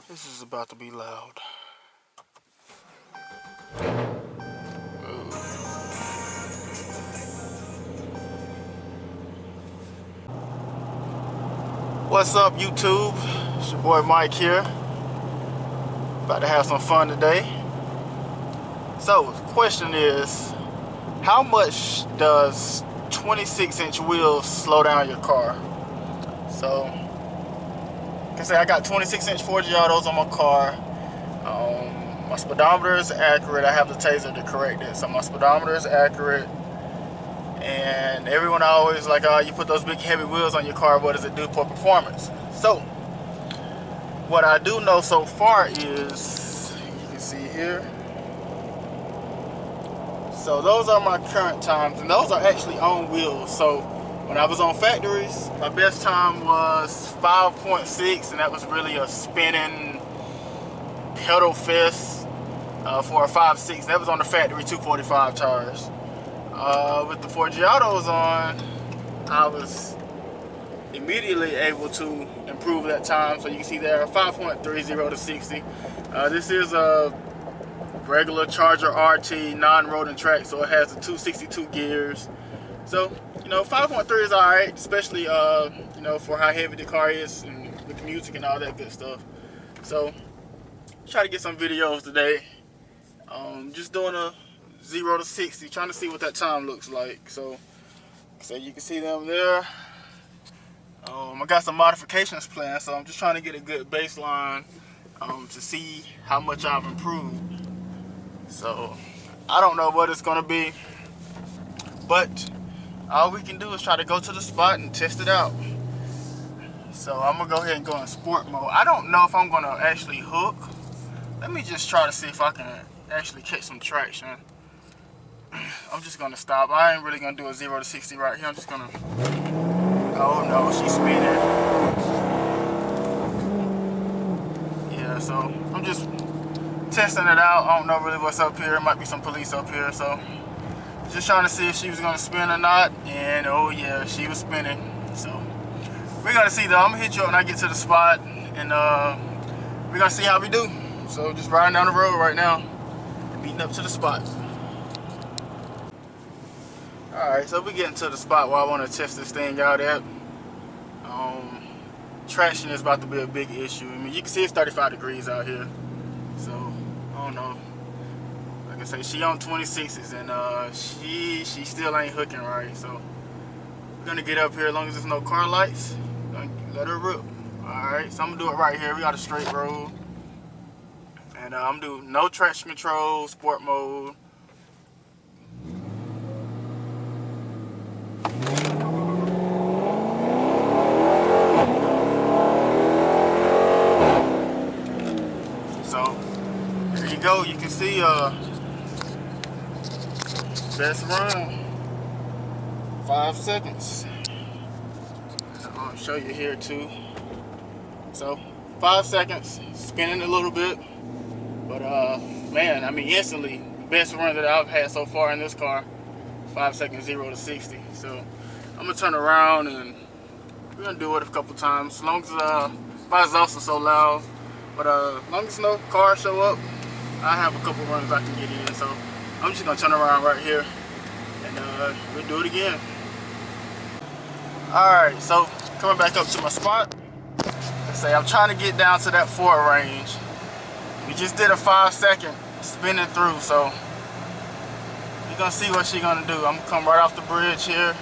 This is about to be loud. What's up, YouTube? It's your boy Mike here. About to have some fun today. So, the question is, how much does 26-inch wheels slow down your car? So, like I say, I got 26-inch Forgiatos on my car. My speedometer is accurate. I have the taser to correct it. So my speedometer is accurate. And everyone always like, you put those big heavy wheels on your car, what does it do for performance? So, what I do know so far is, you can see here. So those are my current times, and those are actually on wheels. So when I was on factories, my best time was 5.6, and that was really a spinning pedal fest for a 5.6. That was on the factory 245 tires. With the Forgiatos on, I was immediately able to improve that time. So you can see there, 5.30 to 60. This is a regular Charger RT non-rodent track, so it has the 262 gears. So, 5.3 is alright, especially, for how heavy the car is and with the music and all that good stuff. So, try to get some videos today. Just doing a 0 to 60, trying to see what that time looks like. So you can see them there. I got some modifications planned, so I'm just trying to get a good baseline to see how much I've improved. So I don't know what it's gonna be, but all we can do is try to go to the spot and test it out. So I'm gonna go ahead and go in sport mode. I don't know if I'm gonna actually hook. Let me just try to see if I can actually catch some traction. I'm just gonna stop. I ain't really gonna do a 0 to 60 right here. I'm just gonna, oh no, she's spinning. Yeah, so I'm just testing it out. I don't know really what's up here. Might be some police up here, so just trying to see if she was gonna spin or not. And oh yeah, she was spinning. So we're gonna see though. I'm gonna hit you up when I get to the spot, and we're gonna see how we do. So just riding down the road right now, meeting up to the spot. Alright, so we're getting to the spot where I want to test this thing out at. Traction is about to be a big issue. I mean, you can see it's 35 degrees out here. So, I don't know. Like I say, she on 26s, and she still ain't hooking right. So, we're going to get up here as long as there's no car lights. Gonna let her rip. Alright, so I'm going to do it right here. We got a straight road. And I'm going to do no traction control, sport mode. So there you go. You can see best run 5 seconds. I'll show you here too. So 5 seconds, spinning a little bit, but man, I mean instantly best run that I've had so far in this car. 5 seconds 0 to 60. So I'm gonna turn around and we're gonna do it a couple times. As long as my exhaust is so loud, but as long as no cars show up, I have a couple runs I can get in. So I'm just gonna turn around right here and we'll do it again. Alright, so coming back up to my spot. Let's say I'm trying to get down to that 4 range. We just did a 5 second spinning through, so we're gonna see what she's gonna do. I'm gonna come right off the bridge here,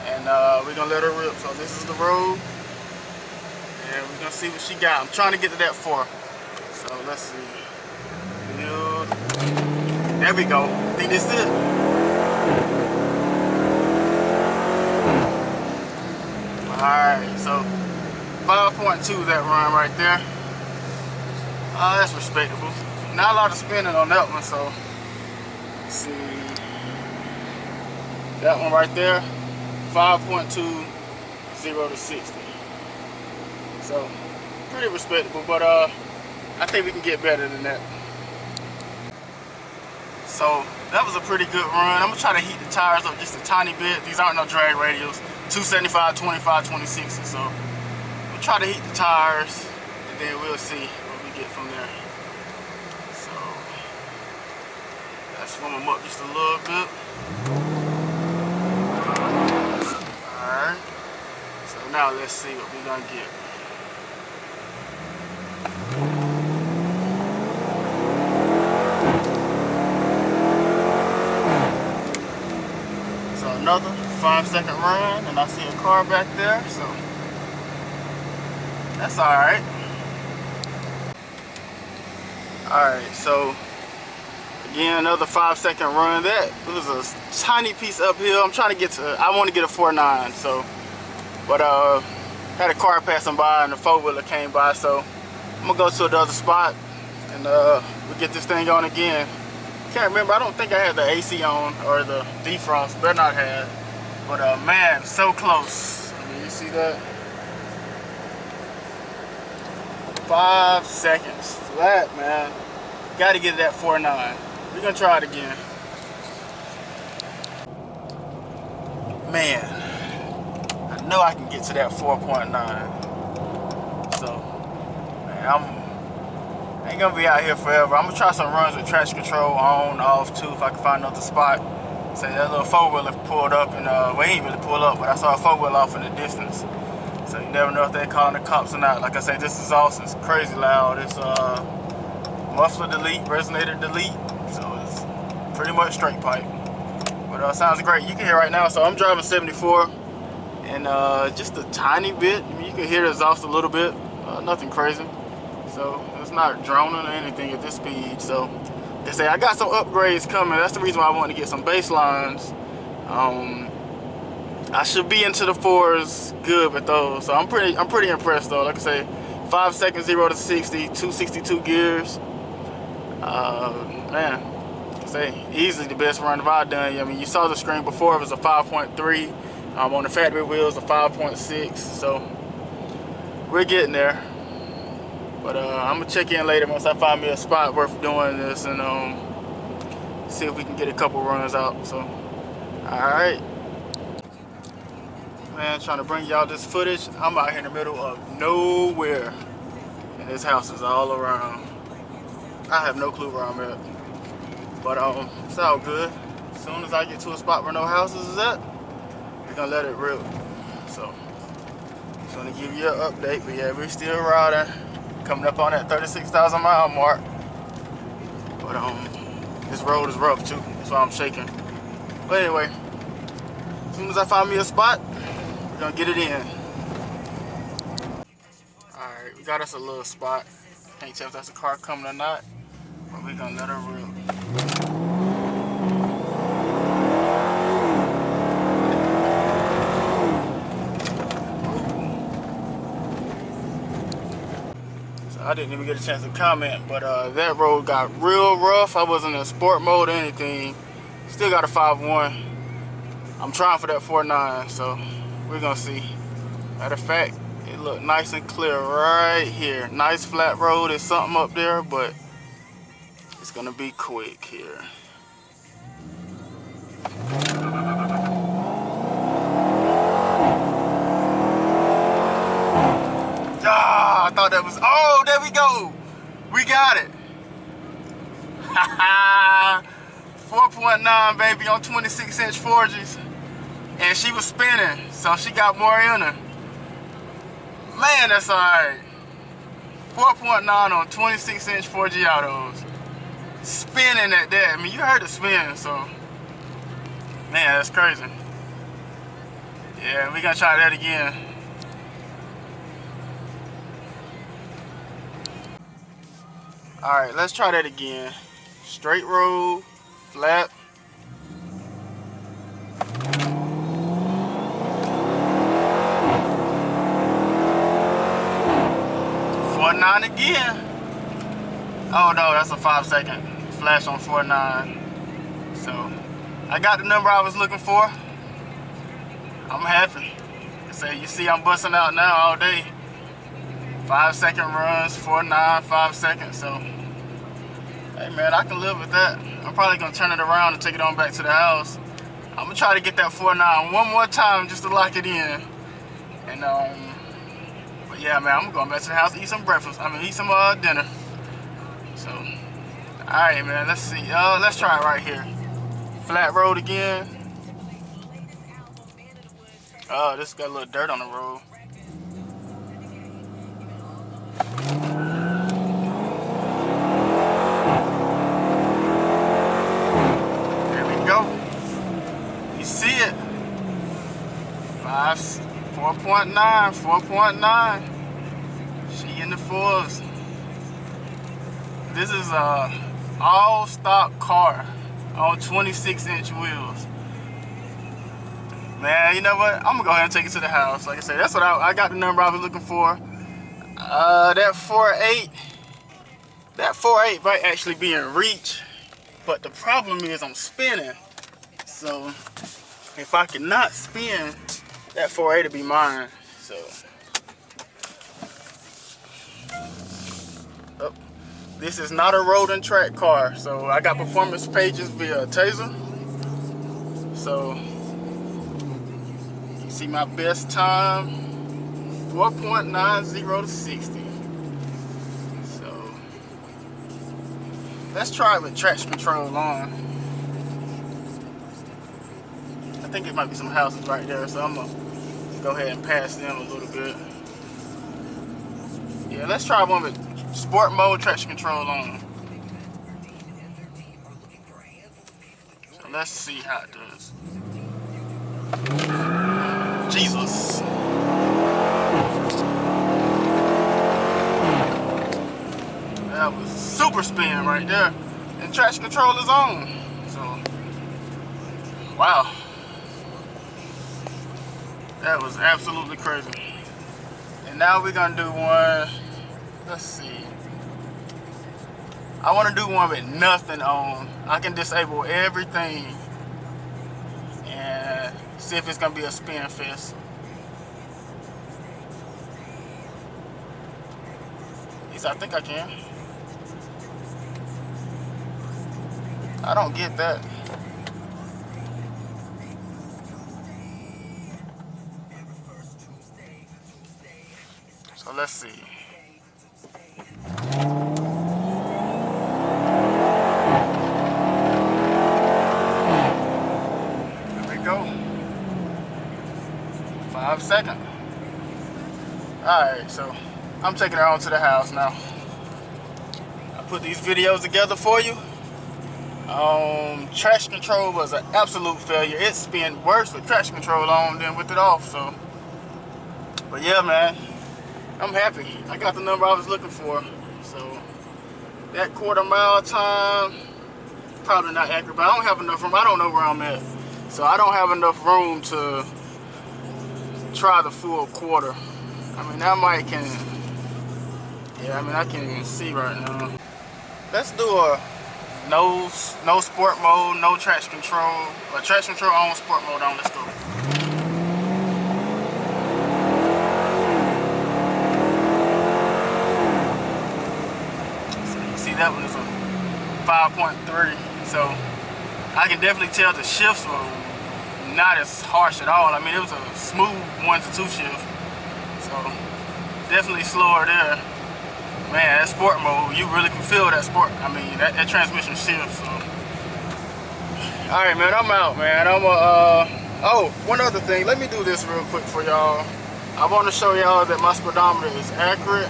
and we're gonna let her rip. So this is the road, and we're gonna see what she got. I'm trying to get to that 4. So let's see. There we go. I think this is it. Alright, so 5.2 that run right there. That's respectable. Not a lot of spinning on that one, so let's see. That one right there, 5.2, 0 to 60. So pretty respectable, but I think we can get better than that. So that was a pretty good run. I'm gonna try to heat the tires up just a tiny bit. These aren't no drag radials, 275, 25, 26. So we'll try to heat the tires and then we'll see what we get from there. So let's swim them up just a little bit. Alright, so now let's see what we're gonna get. So another 5-second run, and I see a car back there, so that's alright. Alright, so again, another 5-second run. That was a tiny piece uphill. I'm trying to get to, I want to get a 4.9, so, but had a car passing by and the 4-wheeler came by, so I'm gonna go to another spot and we'll get this thing on again. Can't remember, I don't think I had the AC on or the defrost, better not have. But man, so close. I mean, you see that? 5 seconds flat, man. Got to get that 4.9. We're gonna try it again. Man, I know I can get to that 4.9. So, man, I ain't gonna be out here forever. I'm gonna try some runs with traction control on, off too, if I can find another spot. Say that little 4-wheeler pulled up, and well, he didn't really pull up, but I saw a 4-wheeler off in the distance. So you never know if they're calling the cops or not. Like I say, this exhaust is crazy loud. It's muffler delete, resonator delete, so it's pretty much straight pipe. But sounds great. You can hear right now. So I'm driving 74, and just a tiny bit. I mean, you can hear the exhaust a little bit. Nothing crazy. So it's not droning or anything at this speed. So they say I got some upgrades coming. That's the reason why I want to get some bass lines. I should be into the 4s good with those. So I'm pretty impressed though. Like I say, 5 seconds 0 to 60, 262 gears. Man, I say easily the best run I've done. I mean, you saw the screen before, it was a 5.3. On the factory wheels, a 5.6. So we're getting there. But I'm gonna check in later once I find me a spot worth doing this, and see if we can get a couple runs out. So, alright. Man, trying to bring y'all this footage. I'm out here in the middle of nowhere, and this house is all around. I have no clue where I'm at. But it's all good. As soon as I get to a spot where no houses is at, we're gonna let it rip. So, just wanna give you an update. But yeah, we're still riding. Coming up on that 36,000 mile mark. But this road is rough too. That's why I'm shaking. But anyway, as soon as I find me a spot, we're gonna get it in. Alright, we got us a little spot. Can't tell if that's a car coming or not, but we're gonna let her rip. I didn't even get a chance to comment, but that road got real rough. I wasn't in sport mode or anything. Still got a 5.1. I'm trying for that 4.9, so we're gonna see. Matter of fact, it looked nice and clear right here. Nice flat road. There's something up there, but it's gonna be quick here. I thought that was, oh, there we go. We got it. 4.9, baby, on 26-inch Forgies. And she was spinning, so she got more in her. Man, that's alright. 4.9 on 26-inch Forgiatos. Spinning at that. I mean, you heard it spin, so. Man, that's crazy. Yeah, we gonna try that again. Alright, let's try that again. Straight road, flat. .9 again. Oh no, that's a 5-second flash on 4.9. So I got the number I was looking for. I'm happy. So you see I'm busting out now all day. 5-second runs, 4.9, 5 seconds. So hey man, I can live with that. I'm probably gonna turn it around and take it on back to the house. I'm gonna try to get that 4.9 one more time just to lock it in. And but yeah, man, I'm going back to the house to eat some breakfast. I mean, eat some dinner. So, alright, man, let's see. Let's try it right here. Flat road again. Oh, this got a little dirt on the road. There we go. You see it. 4.9, 4.9. She in the fours. This is a all-stock car on 26-inch wheels. Man, you know what? I'm gonna go ahead and take it to the house. Like I said, that's what I got the number I was looking for. That 4.8 might actually be in reach, but the problem is I'm spinning. So if I cannot spin, that 4.8 will be mine. So, oh, this is not a road and track car. So I got performance pages via Taser. So you see my best time, 4.90 to 60. So let's try it with traction control on. I think it might be some houses right there, so I'm gonna go ahead and pass them a little bit. Yeah, let's try one with sport mode traction control on. So let's see how it does. Jesus. That was super spin right there. And traction control is on. So, wow. That was absolutely crazy. And now we're gonna do one, let's see. I wanna do one with nothing on. I can disable everything and see if it's gonna be a spin fest. At least I think I can. I don't get that. So let's see. There we go. 5 seconds. Alright, so I'm taking her on to the house now. I put these videos together for you. Traction control was an absolute failure. It spun worse with traction control on than with it off. So, but yeah, man, I'm happy. I got the number I was looking for. So that quarter-mile time, probably not accurate, but I don't have enough room. I don't know where I'm at, so I don't have enough room to try the full quarter. I mean, I might can. Yeah, I mean, I can't even see right now. Let's do a no sport mode, no traction control, or traction control on, sport mode on. Let's go. So you see that one is a 5.3, so I can definitely tell the shifts were not as harsh at all. I mean, it was a smooth 1 to 2 shift, so definitely slower there. Man, that sport mode, you really can feel that sport. I mean, that transmission shift. So, all right, man, I'm out, man. Oh, one other thing. Let me do this real quick for y'all. I want to show y'all that my speedometer is accurate,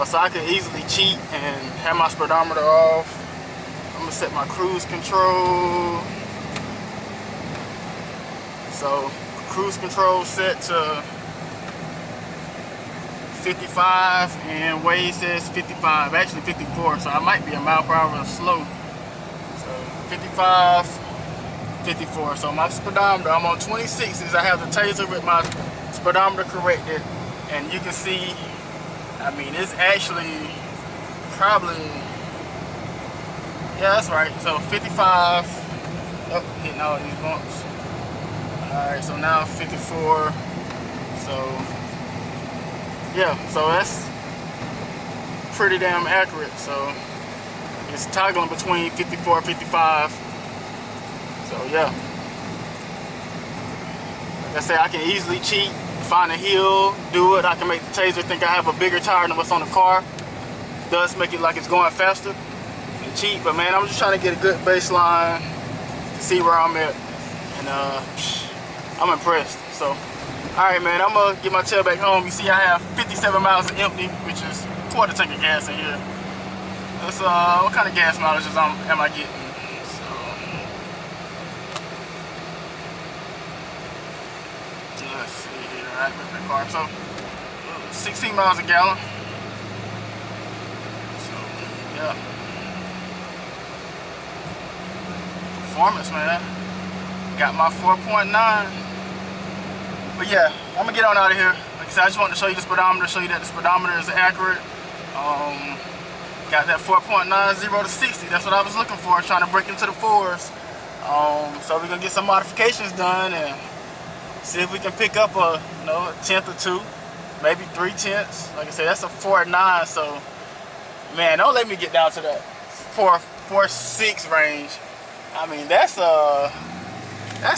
so I can easily cheat and have my speedometer off. I'm gonna set my cruise control. So, cruise control set to 55 and Waze says 55, actually 54, so I might be a mile per hour slow. So 55, 54. So my speedometer, I'm on 26s. I have the Taser with my speedometer corrected, and you can see, I mean, it's actually probably, yeah, that's right. So 55, oh, hitting all these bumps. All right, so now 54. So yeah, so that's pretty damn accurate. So it's toggling between 54 and 55. So yeah, like I said, I can easily cheat find a hill, do it. I can make the Taser think I have a bigger tire than what's on the car. Does make it like it's going faster and cheap, but man, I'm just trying to get a good baseline to see where I'm at, and I'm impressed. So, all right, man, I'm gonna get my tail back home. You see, I have 57 miles empty, which is quarter tank of gas in here. That's what kind of gas mileage am I getting? So, let's see here. I had to make that car. So, 16 miles a gallon. So, yeah. Performance, man. Got my 4.9. But yeah, I'm gonna get on out of here. Like I said, I just wanted to show you the speedometer, show you that the speedometer is accurate. Got that 4.90 to 60. That's what I was looking for, trying to break into the fours. So we're gonna get some modifications done and see if we can pick up a tenth or two, maybe 3/10. Like I said, that's a 4.9. So man, don't let me get down to that 4.6 range. I mean, that's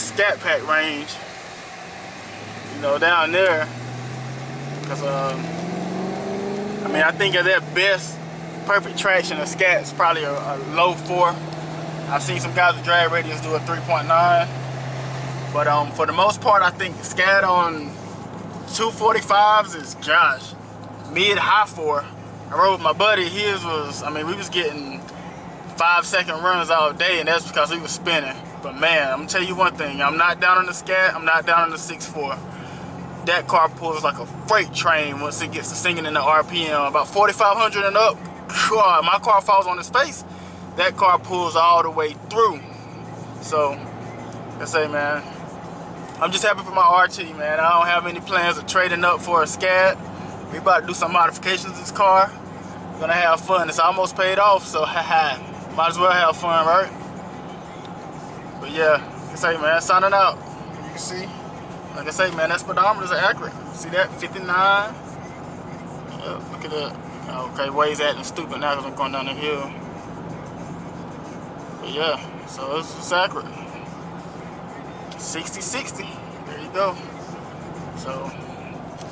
scat pack range. Down there, because I mean, I think at their best perfect traction, a scat's probably a low 4. I've seen some guys with drag radius do a 3.9, but for the most part, I think scat on 245s is Josh. Mid-high 4. I rode with my buddy. His was, I mean, we was getting 5-second runs all day, and that's because he was spinning. But man, I'm gonna tell you one thing: I'm not down on the scat. I'm not down on the 6.4. That car pulls like a freight train once it gets to singing in the RPM. About 4,500 and up, my car falls on its face. That car pulls all the way through. So, like I say, man, I'm just happy for my RT, man. I don't have any plans of trading up for a scat. We about to do some modifications to this car. We're gonna have fun. It's almost paid off, so haha. Might as well have fun, right? But yeah, like I say, man, signing out. You can see. Like I say, man, that speedometers are accurate. See that? 59. Look at that. Okay, Wade's acting stupid now because I'm going down the hill. But yeah, so it's accurate. 60-60. There you go. So,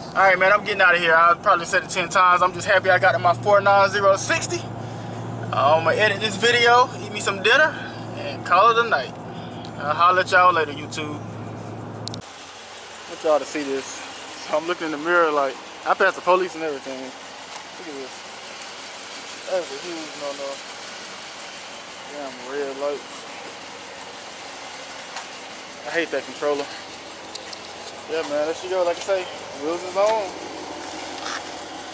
alright, man, I'm getting out of here. I'll probably said it 10 times. I'm just happy I got to my 490 to 60. I'm going to edit this video, eat me some dinner, and call it a night. I'll holler at y'all later, YouTube. I want y'all to see this. So I'm looking in the mirror like, I passed the police and everything. Look at this. That's a huge no-no. Damn red lights. I hate that controller. Yeah, man, there she go. Like I say, wheels is on.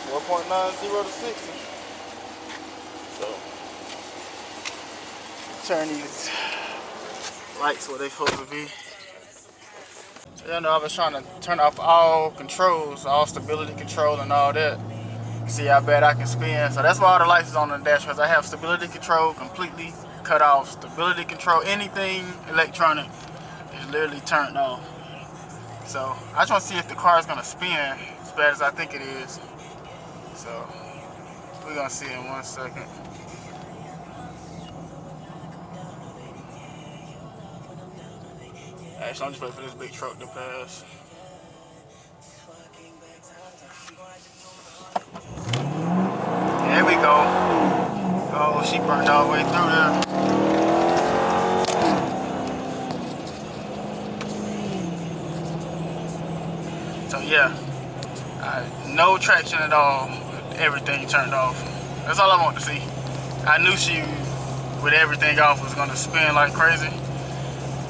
4.90 to 60. So, turn these lights where they supposed to be. So, I was trying to turn off all controls, all stability control and all that. See how bad I can spin. So that's why all the lights is on the dash, because I have stability control completely cut off. Stability control, anything electronic is literally turned off. So I just want to see if the car is going to spin as bad as I think it is. So we're going to see in 1 second. Actually, I'm just waiting for this big truck to pass. There we go. Oh, she burned all the way through there. So yeah, no traction at all. Everything turned off. That's all I want to see. I knew she, with everything off, was gonna spin like crazy.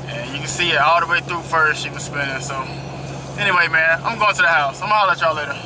And you can see it all the way through first, she was spinning. So anyway, man, I'm going to the house. I'm gonna holler at y'all later.